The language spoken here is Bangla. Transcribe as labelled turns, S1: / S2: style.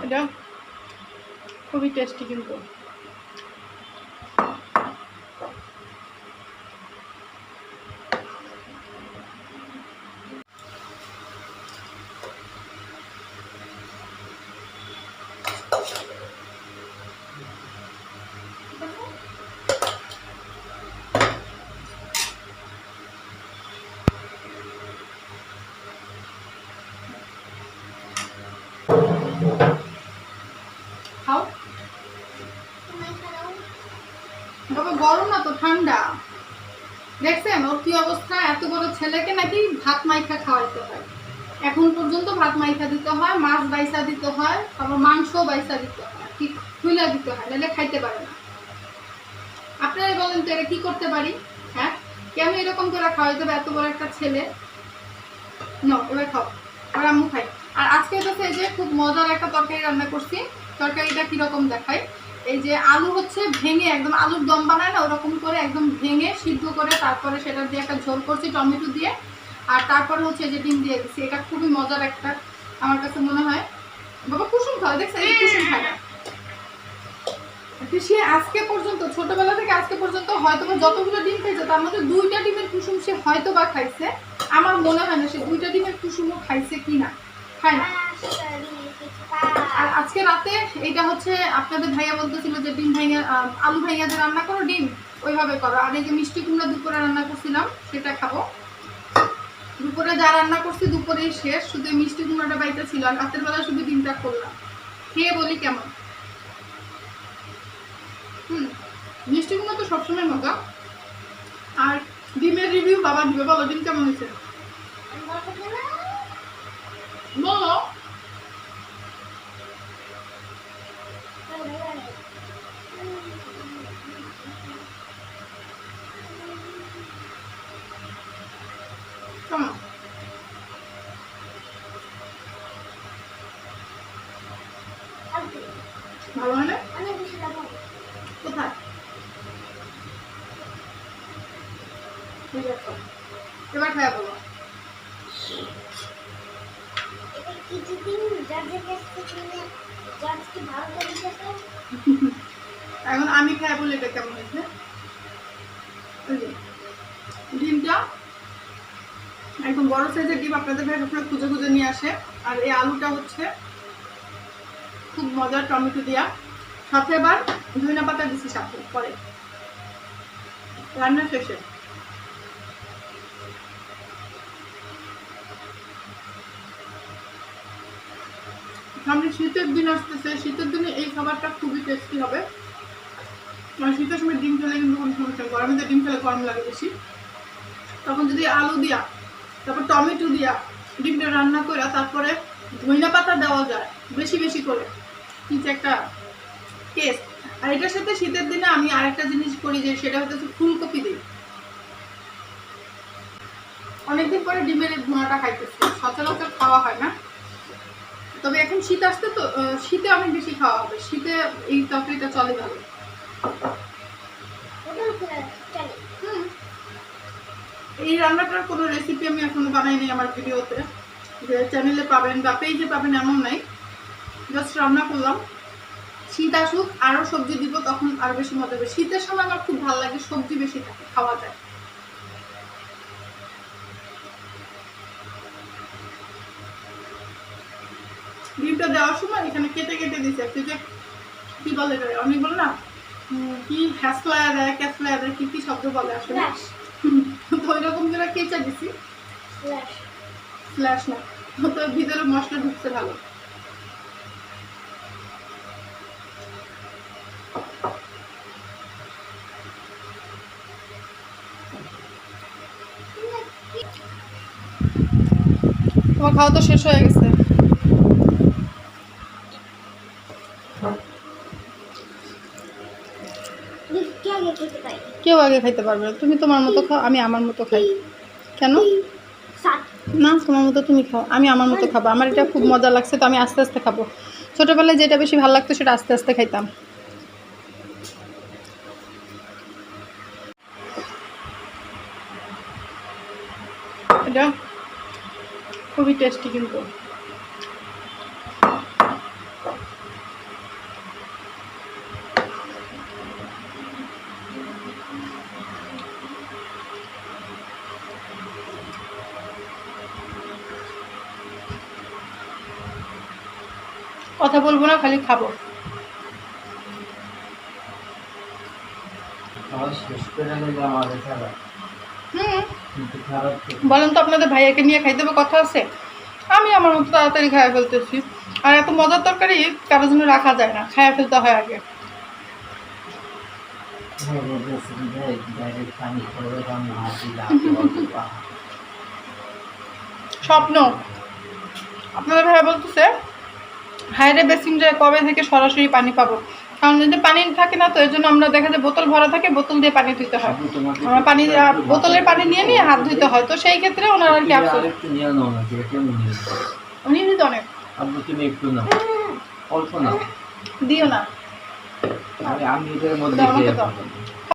S1: এটা খুবই টেস্টি কিন্তু। খাও বাবা, গরম না তো, ঠান্ডা। দেখছেন ওর কি অবস্থা? এত বড় ছেলেকে নাকি ভাত মাইখা খাওয়াইতে হয়। এখন পর্যন্ত ভাত মাইখা দিতে হয়, মাছ বাইসা দিতে হয়, তারপর মাংস বাইসা দিতে হয়, কি খুইলা দিতে হয়, নাহলে খাইতে পারে না। আপনারাই বলেন তো এটা কি করতে পারি? হ্যাঁ, কেন এরকম করে খাওয়াইতে হবে এত বড় একটা ছেলে? নো, এবার খাও, আর আম্মু খাই। আর আজকে হচ্ছে এই যে খুব মজার একটা তরকারি রান্না করছি। তরকারিটা কিরকম দেখাই, এই যে আলু হচ্ছে ভেঙে একদম আলুর দম বানায় না, ওরকম করে একদম ভেঙে সিদ্ধ করে তারপরে সেটা দিয়ে একটা ঝোল করছি টমেটো দিয়ে, আর তারপরে হচ্ছে যে ডিম দিয়ে দিচ্ছি। এটা খুবই মজার একটা, আমার কাছে মনে হয়। বাবা কুসুম খাওয়া, দেখছে কুসুম খায় না সে আজকে পর্যন্ত, ছোটবেলা থেকে আজকে পর্যন্ত হয়তো বা যতগুলো ডিম খাইছে তার মধ্যে 2টা ডিমের কুসুম সে হয়তো বা খাইছে। আমার মনে হয় না সে 2টা ডিমের কুসুমও খাইছে কিনা, খায় না। আর আজকে রাতে এটা হচ্ছে আপনাদের ভাইয়া বলতেছিল যে ডিম ভাইয়া, আলু ভাইয়া যে রান্না করো ডিম ওইভাবে করো। আর এই যে মিষ্টি কুমড়া দুপুরে রান্না করছিলাম সেটা খাবো। দুপুরে যা রান্না করছি দুপুরেই শেষ, শুধু মিষ্টি কুমড়াটা বাইতে ছিল, আর রাতের বেলা শুধু ডিমটা করলাম। খেয়ে বলি কেমন। মিষ্টি কুমড়া তো সবসময় মজা। আর ডিমের রিভিউ বাবা দিবে, বলো ডিম কেমন হয়েছে বলো। কেমন ভালো হয় না? কোথায়? এবার খাওয়া বলো। এখন আমি খাই বলে এটা কেমন হয়েছে। ডিমটা একদম বড় সাইজের ডিম, আপনাদের ভাই সবসময় খুঁজে খুঁজে নিয়ে আসে। আর এই আলুটা হচ্ছে খুব মজার টমেটো দিয়া, সাথে এবার ধনিয়া পাতা দিচ্ছি সাথে পরে রান্না শেষে। সামনে শীতের দিন আসতেছে, শীতের দিনে এই খাবারটা খুবই টেস্টি হবে। শীতের সময় ডিম খেলে কিন্তু কোনো সমস্যা, গরমে ডিম খেলে গরম লাগে বেশি। তখন যদি আলু দিয়া তারপর টমেটো দিয়া ডিমটা রান্না করে তারপরে ধনিয়া পাতা দেওয়া যায় বেশি বেশি করে, কিছু একটা টেস্ট। আর এটার সাথে শীতের দিনে আমি আরেকটা জিনিস করি, যে সেটা হচ্ছে ফুলকপি দিই। অনেকদিন পরে ডিমের ভুনাটা খাইতেছি, সচরাচর খাওয়া হয় না। তবে এখন শীত আসতে তো, শীতে অনেক বেশি খাওয়া হবে, শীতে এই তরকারিটা চলে ভালো। এই রান্নাটার কোনো রেসিপি আমি এখনো বানাইনি আমার ভিডিওতে, যে চ্যানেলে পাবেন বা পেজে পাবেন এমন নাই। জাস্ট রান্না করলাম। শীত আসুক আরও সবজি দিব, তখন আরও বেশি মজা হবে। শীতের সময় আমার খুব ভালো লাগে, সবজি বেশি থাকে, খাওয়া যায়। ডিমটা দেওয়ার সময় এখানে কেটে কেটে দিচ্ছে একটু, যে কি বলে অনেক বলে না, কি হ্যাসলায়া দেয়, ক্যাসলায়া দেয়, কি কি শব্দ বলে আসলে, তো ওই রকম করে কেচে দিছি। স্ল্যাশ না, তো ভিতরে মশলা ঢুকছে ভালো। তোমার খাওয়া তো শেষ হয়ে গেছে। কেউ আগে খাইতে পারবে, তুমি তোমার মতো খাও, আমি আমার মতো খাই। কেন না? তোমার মতো তুমি খাও, আমি আমার মতো খাবো। আমার এটা খুব মজা লাগছে, তো আমি আস্তে আস্তে খাবো। ছোটোবেলায় যেটা বেশি ভালো লাগতো সেটা আস্তে আস্তে খাইতাম। এটা খুবই টেস্টি কিন্তু। কথা বলবো না, খালি খাবো। বলেন তো, আপনাদের ভাইয়াকে নিয়ে খাইতে হবে, কথা আছে? আমি আমার মতো তাড়াতাড়ি খাইয়া ফেলতেছি। আর এত মজার তরকারি কারোর জন্য রাখা যায় না, খাইয়া ফেলতে হয় আগে। স্বপ্ন আপনাদের ভাইয়া বলতেছে হায়রে বেসিন যায় কবে থেকে সরাসরি পানি পাবো, কারণ যদি পানি থাকে না তো এর জন্য আমরা দেখা যায় বোতল ভরা থাকে, বোতল দিয়ে পানি ধুতে হয়। আমরা পানি বোতলের পানি নিয়ে নিয়ে হাত ধুতে হয়, তো সেই ক্ষেত্রে ওনারা আর কি উনি তো অনেক দিও না।